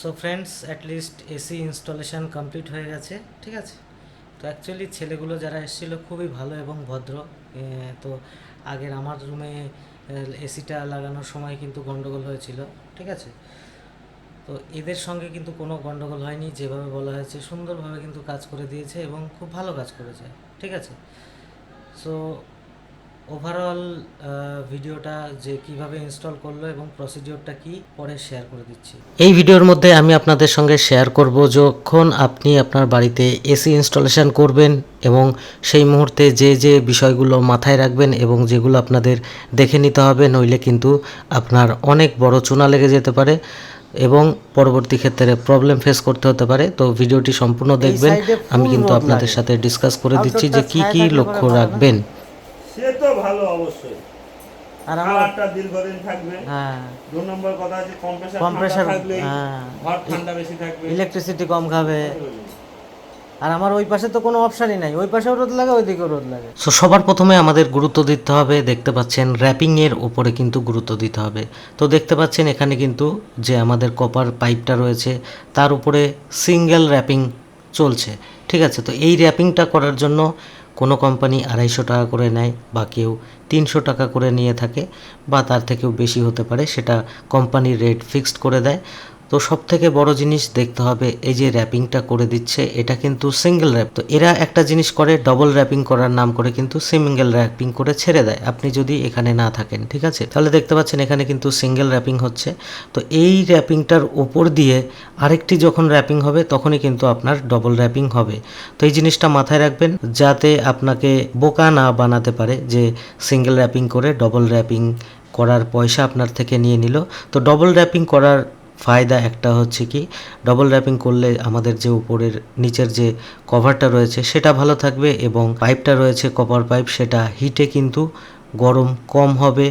So friends, at least AC installation complete হয়ে গেছে। ঠিক আছে, তো অ্যাকচুয়ালি ছেলেগুলো যারা এসেছিলো খুবই ভালো এবং ভদ্র। তো আগের আমার রুমে এসিটা লাগানোর সময় কিন্তু গন্ডগোল হয়েছিল। ঠিক আছে, তো এদের সঙ্গে কিন্তু কোনো গন্ডগোল হয়নি, যেভাবে বলা হয়েছে সুন্দরভাবে কিন্তু কাজ করে দিয়েছে এবং খুব ভালো কাজ করেছে। ঠিক আছে, সো ওভারঅল ভিডিওটা যে কিভাবে ইনস্টল করলো এবং প্রসিডিওরটা কি পরে শেয়ার করে দিচ্ছি। এই ভিডিওর মধ্যে আমি আপনাদের সঙ্গে শেয়ার করব যখন আপনি আপনার বাড়িতে এসি ইনস্টলেশন করবেন এবং সেই মুহূর্তে যে যে বিষয়গুলো মাথায় রাখবেন এবং যেগুলো আপনাদের দেখে নিতে হবে, নইলে কিন্তু আপনার অনেক বড় চুনা লেগে যেতে পারে এবং পরবর্তী ক্ষেত্রে প্রবলেম ফেস করতে হতে পারে। তো ভিডিওটি সম্পূর্ণ দেখবেন, আমি কিন্তু আপনাদের সাথে ডিসকাস করে দিচ্ছি যে কি কি লক্ষ্য রাখবেন। সে তো ভালো অবশ্যই, আর আমারটা দীর্ঘদিন থাকবে। হ্যাঁ, 2 নম্বর কথা আছে কম্প্রেসার থাকলে ঘর ঠান্ডা বেশি থাকবে, ইলেকট্রিসিটি কম খাবে। আর আমার ওই পাশে তো কোনো অপশানই নাই, ওই পাশেও রোদ লাগে ওইদিকেও রোদ লাগে। সো সবার প্রথমে আমাদের গুরুত্ব দিতে হবে, দেখতে পাচ্ছেন র্যাপিংয়ের উপরে কিন্তু গুরুত্ব দিতে হবে। তো দেখতে পাচ্ছেন এখানে কিন্তু যে আমাদের কপার পাইপটা রয়েছে তার উপরে সিঙ্গেল র্যাপিং চলছে। ঠিক আছে, তো এই র্যাপিংটা করার জন্য কোনো কোম্পানি 250 টাকা করে নেয় বা কেউ 300 টাকা করে নিয়ে থাকে বা তার থেকেও বেশি হতে পারে, সেটা কোম্পানির রেট ফিক্সড করে দেয়। তো সব থেকে বড় জিনিস দেখতে হবে, এই যে র্যাপিংটা করে দিচ্ছে এটা কিন্তু সিঙ্গেল র্যাপ। তো এরা একটা জিনিস করে, ডবল র্যাপিং করার নাম করে কিন্তু সিঙ্গেল র্যাপিং করে ছেড়ে দেয় আপনি যদি এখানে না থাকেন। ঠিক আছে, তাহলে দেখতে পাচ্ছেন এখানে কিন্তু সিঙ্গেল র্যাপিং হচ্ছে। তো এই র্যাপিংটার ওপর দিয়ে আরেকটি যখন র্যাপিং হবে তখনই কিন্তু আপনার ডবল র্যাপিং হবে। তো এই জিনিসটা মাথায় রাখবেন যাতে আপনাকে বোকা না বানাতে পারে যে সিঙ্গেল র্যাপিং করে ডবল র্যাপিং করার পয়সা আপনার থেকে নিয়ে নিল। তো ডবল র্যাপিং করার ফায়দা একটা হচ্ছে কি, ডবল র্যাপিং করলে আমাদের যে উপরের নিচের যে কভারটা রয়েছে সেটা ভালো থাকবে এবং পাইপটা রয়েছে কপার পাইপ, সেটা হিটে কিন্তু গরম কম হবে।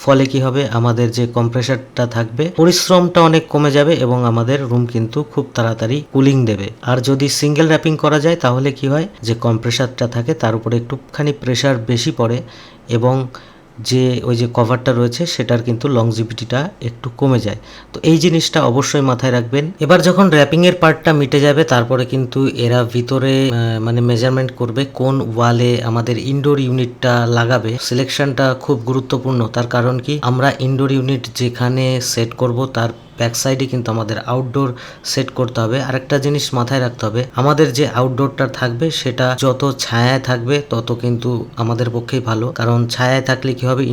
ফলে কি হবে, আমাদের যে কম্প্রেসারটা থাকবে পরিশ্রমটা অনেক কমে যাবে এবং আমাদের রুম কিন্তু খুব তাড়াতাড়ি কুলিং দেবে। আর যদি সিঙ্গেল র্যাপিং করা যায় তাহলে কি হয়, যে কম্প্রেসারটা থাকে তার উপরে একটুখানি প্রেশার বেশি পড়ে এবং যে ওই যে কভারটা রয়েছে সেটার কিন্তু লংজিভিটিটা একটু কমে যায়। তো এই জিনিসটা অবশ্যই মাথায় রাখবেন। এবার যখন র্যাপিংয়ের পার্টটা মিটে যাবে তারপরে কিন্তু এরা ভিতরে মানে মেজারমেন্ট করবে কোন ওয়ালে আমাদের ইনডোর ইউনিটটা লাগাবে। সিলেকশনটা খুব গুরুত্বপূর্ণ, তার কারণ কি, আমরা ইনডোর ইউনিট যেখানে সেট করব তার ব্যাক সাইডে কিন্তু আমাদের আউটডোর সেট করতে হবে। আরেকটা জিনিস মাথায় রাখতে হবে, আমাদের যে আউটডোরটা থাকবে সেটা যত ছায়ায় থাকবে তত কিন্তু আমাদের পক্ষেই ভালো, কারণ ছায়ায় থাকলে কি হবে,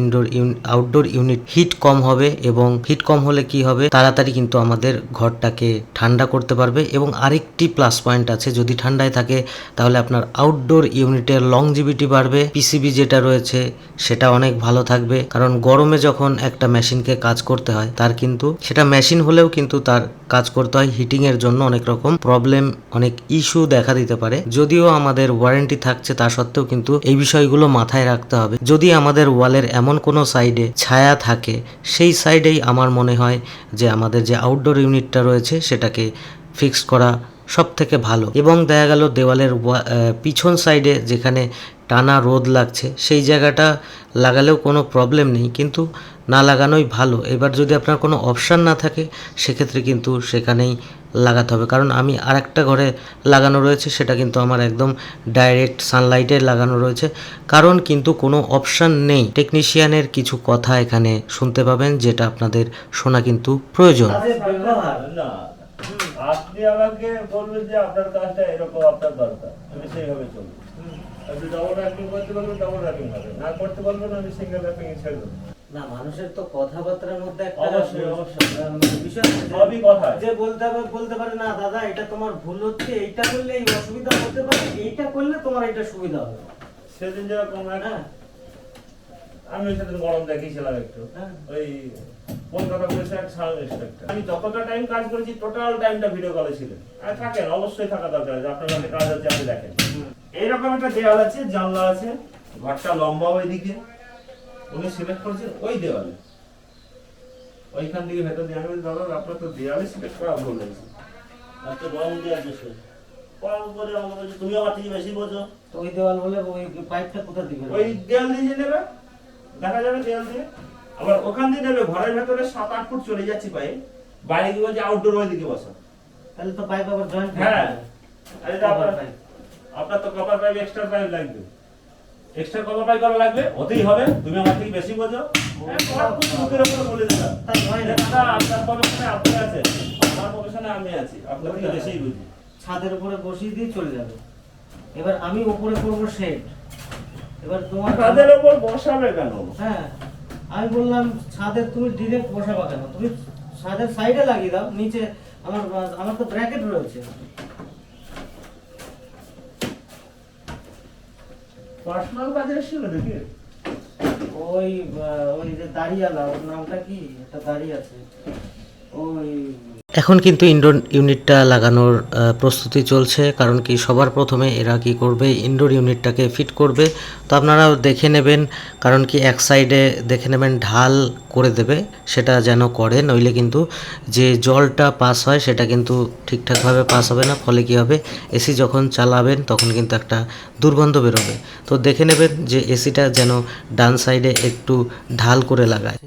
আউটডোর ইউনিট হিট কম হবে এবং হিট কম হলে কি হবে, তাড়াতাড়ি কিন্তু আমাদের ঘরটাকে ঠান্ডা করতে পারবে। এবং আরেকটি প্লাস পয়েন্ট আছে, যদি ঠান্ডায় থাকে তাহলে আপনার আউটডোর ইউনিটের লংজিভিটি বাড়বে, পিসিবি যেটা রয়েছে সেটা অনেক ভালো থাকবে। কারণ গরমে যখন একটা মেশিনকে কাজ করতে হয় তার কিন্তু সেটা মেশিন হলেও কিন্তু তার কাজ করতে হয় হিটিং এর জন্য, অনেক রকম প্রবলেম অনেক ইস্যু দেখা দিতে পারে। যদিও আমাদের ওয়ারেন্টি থাকছে তা সত্ত্বেও কিন্তু এই বিষয়গুলো মাথায় রাখতে হবে। যদি আমাদের ওয়ালের এমন কোনো সাইডে ছায়া থাকে সেই সাইডেই আমার মনে হয় যে আমাদের যে আউটডোর ইউনিটটা রয়েছে সেটাকে ফিক্সড করা সব থেকে ভালো। এবং দেখা গেল দেওয়ালের পিছন সাইডে যেখানে টানা রোদ লাগছে সেই জায়গাটা লাগালেও কোনো প্রবলেম নেই, কিন্তু না লাগানোই ভালো। এবার যদি আপনার কোনো অপশান না থাকে সেক্ষেত্রে কিন্তু সেখানেই লাগাতে হবে। কারণ আমি আরেকটা ঘরে লাগানো রয়েছে, সেটা কিন্তু আমার একদম ডাইরেক্ট সানলাইটে লাগানো রয়েছে, কারণ কিন্তু কোনো অপশান নেই। টেকনিশিয়ানের কিছু কথা এখানে শুনতে পাবেন যেটা আপনাদের শোনা কিন্তু প্রয়োজন। আপনি আমাকে বলবেন যে আপনার কাজটা এরকম আপনার দরকার, আমি সেইভাবে চলবো। আপনি ডবল র্যাপিং করতে বলবেন ডবল র্যাপিং হবে, না করতে বলবেন আমি সিঙ্গেল র্যাপিং ছেড়ে দেবো। না, মানুষের তো কথাবার্তার মধ্যে একটা অবশ্যই বিষয় আছে, সবই কথা যে বলতে পারে না দাদা এটা তোমার ভুল হচ্ছে, এইটা করলে এই অসুবিধা হতে পারে, এইটা করলে তোমার এটা সুবিধা হবে। সেদিন যেরকম আমি সেদিন গরম দেখিয়েছিলাম একটু, ওই কলকাতা পুলিশের এক সাল ইন্সপেক্টর, আমি যতটা টাইম কাজ করেছি টোটাল টাইমটা ভিডিও কলে ছিলেন। আর থাকেন, অবশ্যই থাকা দরকার যে আপনার কাছে কাজ হচ্ছে আপনি দেখেন। এইরকম একটা দেওয়াল আছে, জানলা আছে, ঘরটা লম্বা ওইদিকে, উনি সিলেক্ট করেছেন ওই দেওয়ালে, ওইখান থেকে ভেতর দিয়ে। আমি বলি দাদা আপনার তো দেওয়ালে সিলেক্ট করা ভুল হয়েছে, আচ্ছা গরম দিয়ে আসছে কম করে আমাকে তুমি আমার থেকে বেশি বোঝো। তো ওই দেওয়াল বলে ওই পাইপটা কোথা দিবে, ওই দেওয়াল দিয়ে নেবে, দেখা যাবে দেওয়াল দিয়ে। আবার ওখান দিয়ে নেবে ঘরের ভেতরে 7-8 ফুট চলে যাচ্ছে পাইপ, বাইরে গিয়ে বলছে আউটডোর ওই দিকে বসা। তাহলে তো পাইপ আবার জয়েন্ট হ্যাঁ আর এটা আপনার তো কপার পাইপ এক্সট্রা পাইপ লাগবে, এক্সট্রা কপার পাইপ করা লাগবে, হতেই হবে। তুমি আমার থেকে বেশি বোঝো, মুখের উপরে বলে দিলাম। তাই হয় না। দাদা আপনার প্রফেশনে আপনি আছেন, আমার প্রফেশনে আমি আছি, আপনার থেকে বেশিই বুঝি। ছাদের উপরে বসিয়ে দিয়ে চলে যাবে। এবার আমি উপরে করবো শেড, এবার তোমার তাদের উপর বসাবে কেন? হ্যাঁ আমি বললাম ছাদে তুমি ডিরেক্ট বসাবা কেন, তুমি ছাদের সাইডে লাগিয়ে দাও নিচে। আমার আমার তো ব্র্যাকেট রয়েছে। পার্সোনাল কাজে এসেছিল দেখি ওই ওই যে দাঁড়িয়ালা, ওর নামটা কি, একটা দাঁড়িয়ে আছে ওই। এখন কিন্তু ইনডোর ইউনিটটা লাগানোর প্রস্তুতি চলছে, কারণ কি সবার প্রথমে এরা কি করবে, ইনডোর ইউনিটটাকে ফিট করবে। তো আপনারাও দেখে নেবেন, কারণ কি এক সাইডে দেখে নেবেন ঢাল করে দেবে, সেটা যেন করে, নইলে কিন্তু যে জলটা পাস হয় সেটা কিন্তু ঠিকঠাকভাবে পাস হবে না। ফলে কি হবে, এসি যখন চালাবেন তখন কিন্তু একটা দুর্গন্ধ বেরোবে। তো দেখে নেবেন যে এসিটা যেন ডান সাইডে একটু ঢাল করে লাগায়।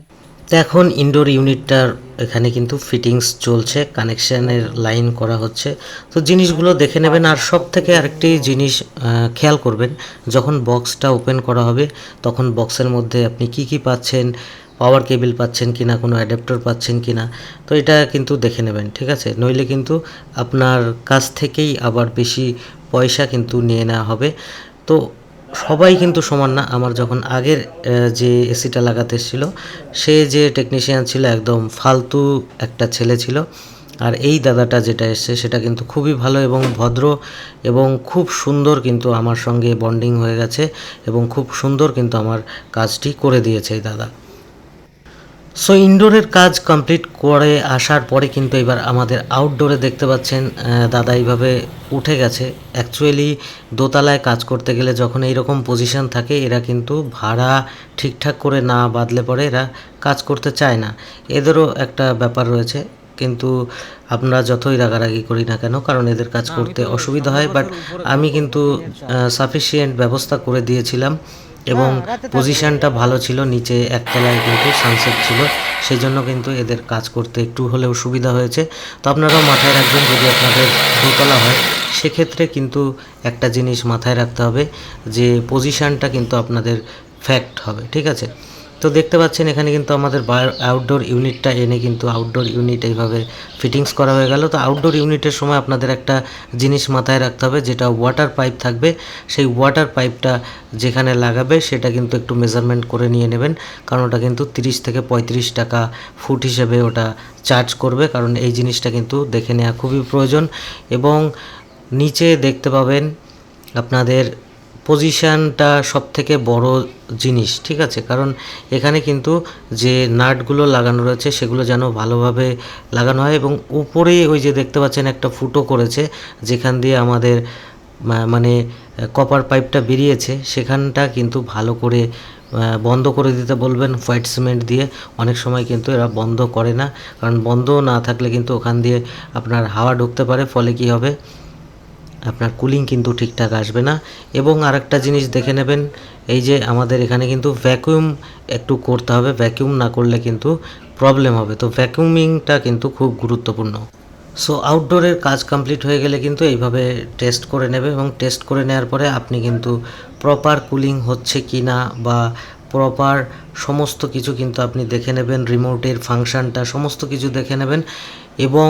তো এখন ইনডোর ইউনিটটার এখানে কিন্তু ফিটিংস চলছে, কানেকশানের লাইন করা হচ্ছে। তো জিনিসগুলো দেখে নেবেন। আর সব থেকে আরেকটি জিনিস খেয়াল করবেন, যখন বক্সটা ওপেন করা হবে তখন বক্সের মধ্যে আপনি কি কি পাচ্ছেন, পাওয়ার কেবিল পাচ্ছেন কিনা, কোনো অ্যাডাপ্টার পাচ্ছেন কিনা, তো এটা কিন্তু দেখে নেবেন, ঠিক আছে? নইলে কিন্তু আপনার কাছ থেকেই আবার বেশি পয়সা কিন্তু নিয়ে নেওয়া হবে। তো সবাই কিন্তু সমান না। আমার যখন আগের যে এসিটা লাগাতে এসেছিলো, সে যে টেকনিশিয়ান ছিল একদম ফালতু একটা ছেলে ছিল। আর এই দাদাটা যেটা এসছে সেটা কিন্তু খুবই ভালো এবং ভদ্র এবং খুব সুন্দর কিন্তু আমার সঙ্গে বন্ডিং হয়ে গেছে এবং খুব সুন্দর কিন্তু আমার কাজটি করে দিয়েছে এই দাদা। সো ইনডোরের কাজ কমপ্লিট করে আসার পরে কিন্তু এবার আমাদের আউটডোরে দেখতে পাচ্ছেন দাদা এইভাবে উঠে গেছে। অ্যাকচুয়ালি দোতলায় কাজ করতে গেলে যখন এইরকম পজিশন থাকে, এরা কিন্তু ভাড়া ঠিকঠাক করে না বাঁধলে পরে এরা কাজ করতে চায় না। এদেরও একটা ব্যাপার রয়েছে, কিন্তু আমরা যতই রাগারাগি করি না কেন, কারণ এদের কাজ করতে অসুবিধা হয়। বাট আমি কিন্তু সাফিসিয়েন্ট ব্যবস্থা করে দিয়েছিলাম এবং পজিশনটা ভালো ছিল, নিচে একতলায় কিন্তু সানসেট ছিল, সেই জন্য কিন্তু এদের কাজ করতে একটু হলেও সুবিধা হয়েছে। তো আপনারাও মাথায় রাখবেন, যদি আপনাদের দোতলা হয় সেক্ষেত্রে কিন্তু একটা জিনিস মাথায় রাখতে হবে যে পজিশনটা কিন্তু আপনাদের ফ্যাক্ট হবে, ঠিক আছে? তো দেখতে পাচ্ছেন এখানে কিন্তু আমাদের আউটডোর ইউনিটটা এনে কিন্তু আউটডোর ইউনিট এইভাবে ফিটিংস করা হয়ে গেল। তো আউটডোর ইউনিটের সময় আপনাদের একটা জিনিস মাথায় রাখতে হবে, যেটা ওয়াটার পাইপ থাকবে, সেই ওয়াটার পাইপটা যেখানে লাগাবে সেটা কিন্তু একটু মেজারমেন্ট করে নিয়ে নেবেন, কারণ ওটা কিন্তু 30 থেকে 35 টাকা ফুট হিসেবে ওটা চার্জ করবে, কারণ এই জিনিসটা কিন্তু দেখে নেওয়া খুবই প্রয়োজন। এবং নিচে দেখতে পাবেন আপনাদের পজিশানটা সব থেকে বড় জিনিস, ঠিক আছে? কারণ এখানে কিন্তু যে নাটগুলো লাগানো রয়েছে সেগুলো যেন ভালোভাবে লাগানো হয়। এবং উপরে ওই যে দেখতে পাচ্ছেন একটা ফুটো করেছে, যেখান দিয়ে আমাদের মানে কপার পাইপটা বেরিয়েছে, সেখানটা কিন্তু ভালো করে বন্ধ করে দিতে বলবেন হোয়াইট সিমেন্ট দিয়ে। অনেক সময় কিন্তু এরা বন্ধ করে না, কারণ বন্ধ না থাকলে কিন্তু ওখান দিয়ে আপনার হাওয়া ঢুকতে পারে, ফলে কি হবে, আপনার কুলিং কিন্তু ঠিকঠাক আসবে না। এবং আরেকটা জিনিস দেখে নেবেন, এই যে আমাদের এখানে কিন্তু ভ্যাকুয়াম একটু করতে হবে, ভ্যাকুয়াম না করলে কিন্তু প্রবলেম হবে। তো ভ্যাকুয়ামিংটা কিন্তু খুব গুরুত্বপূর্ণ। সো আউটডোরের কাজ কমপ্লিট হয়ে গেলে কিন্তু এইভাবে টেস্ট করে নেবে, এবং টেস্ট করে নেওয়ার পরে আপনি কিন্তু প্রপার কুলিং হচ্ছে কি না বা প্রপার সমস্ত কিছু কিন্তু আপনি দেখে নেবেন, রিমোটের ফাংশানটা সমস্ত কিছু দেখে নেবেন এবং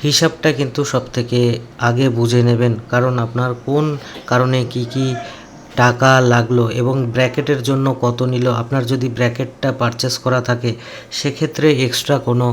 হিসাবটা কিন্তু সবথেকে আগে বুঝে নেবেন, কারণ আপনার কোন কারণে কি কি টাকা লাগলো এবং ব্র্যাকেটের জন্য কত নিল। আপনার যদি ব্র্যাকেটটা পারচেস করা থাকে সেক্ষেত্রে এক্সট্রা কোনো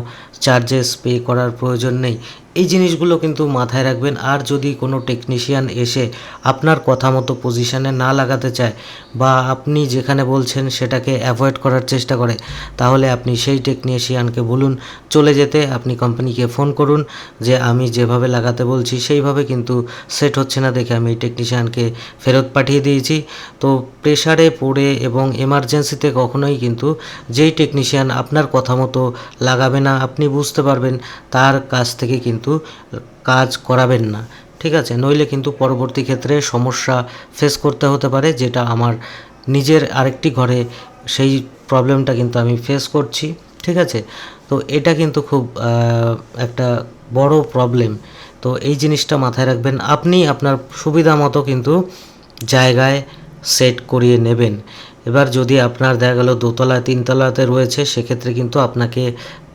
চার্জেস পে করার প্রয়োজন নেই। এই জিনিসগুলো কিন্তু মাথায় রাখবেন। আর যদি কোনো টেকনিশিয়ান এসে আপনার কথা মতো পজিশানে না লাগাতে চায় বা আপনি যেখানে বলছেন সেটাকে অ্যাভয়েড করার চেষ্টা করে, তাহলে আপনি সেই টেকনিশিয়ানকে বলুন চলে যেতে। আপনি কোম্পানিকে ফোন করুন যে আমি যেভাবে লাগাতে বলছি সেইভাবে কিন্তু সেট হচ্ছে না, দেখে আমি টেকনিশিয়ানকে ফেরত পাঠিয়ে দিয়েছি। তো প্রেশারে পড়ে এবং এমার্জেন্সিতে কখনোই কিন্তু যেই টেকনিশিয়ান আপনার কথা মতো লাগাবে না, আপনি বুঝতে পারবেন, তার কাছ থেকে কিন্তু কাজ করাবেন না, ঠিক আছে? নইলে কিন্তু পরবর্তী ক্ষেত্রে সমস্যা ফেস করতে হতে পারে, যেটা আমার নিজের আরেকটি ঘরে সেই প্রবলেমটা কিন্তু আমি ফেস করছি, ঠিক আছে? তো এটা কিন্তু খুব একটা বড় প্রবলেম, তো এই জিনিসটা মাথায় রাখবেন, আপনি আপনার সুবিধা মতো কিন্তু জায়গায় সেট করিয়ে নেবেন। এবার যদি আপনার দেখা গেল দোতলা তিনতলাতে রয়েছে, সেক্ষেত্রে কিন্তু আপনাকে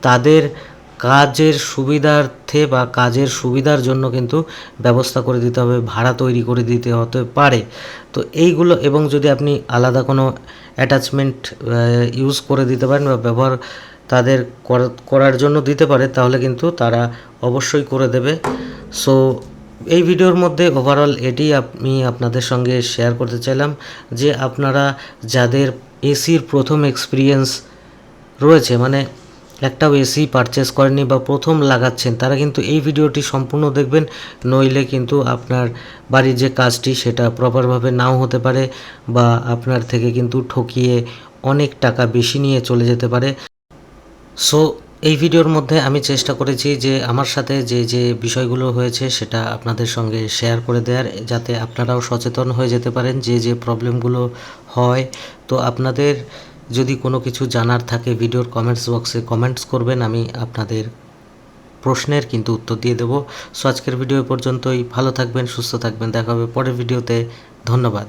তাদের কাজের সুবিধার্থে বা কাজের সুবিধার জন্য কিন্তু ব্যবস্থা করে দিতে হবে, ভাড়া তৈরি করে দিতে হতে পারে। তো এইগুলো, এবং যদি আপনি আলাদা কোনো অ্যাটাচমেন্ট ইউজ করে দিতে পারেন বা ব্যবহার তাদের করার জন্য দিতে পারে, তাহলে কিন্তু তারা অবশ্যই করে দেবে। সো এই ভিডিওর মধ্যে ওভারঅল এটি আমি আপনাদের সঙ্গে শেয়ার করতে চাইলাম যে আপনারা যাদের এসির প্রথম এক্সপিরিয়েন্স রয়েছে, মানে একটাও এসি পারচেস করেননি বা প্রথম লাগাচ্ছেন, তারা কিন্তু এই ভিডিওটি সম্পূর্ণ দেখবেন, নইলে কিন্তু আপনার বাড়ির যে কাজটি সেটা প্রপারভাবে নাও হতে পারে বা আপনার থেকে কিন্তু ঠকিয়ে অনেক টাকা বেশি নিয়ে চলে যেতে পারে। সো এই ভিডিওর মধ্যে আমি চেষ্টা করেছি যে আমার সাথে যে যে বিষয়গুলো হয়েছে সেটা আপনাদের সঙ্গে শেয়ার করে দেওয়ার, যাতে আপনারাও সচেতন হয়ে যেতে পারেন যে যে প্রবলেমগুলো হয়। তো আপনাদের যদি কোনো কিছু জানার থাকে ভিডিওর কমেন্টস বক্সে কমেন্টস করবেন, আমি আপনাদের প্রশ্নের কিন্তু উত্তর দিয়ে দেবো। সো আজকের ভিডিও পর্যন্তই, ভালো থাকবেন, সুস্থ থাকবেন, দেখা হবে পরের ভিডিওতে। ধন্যবাদ।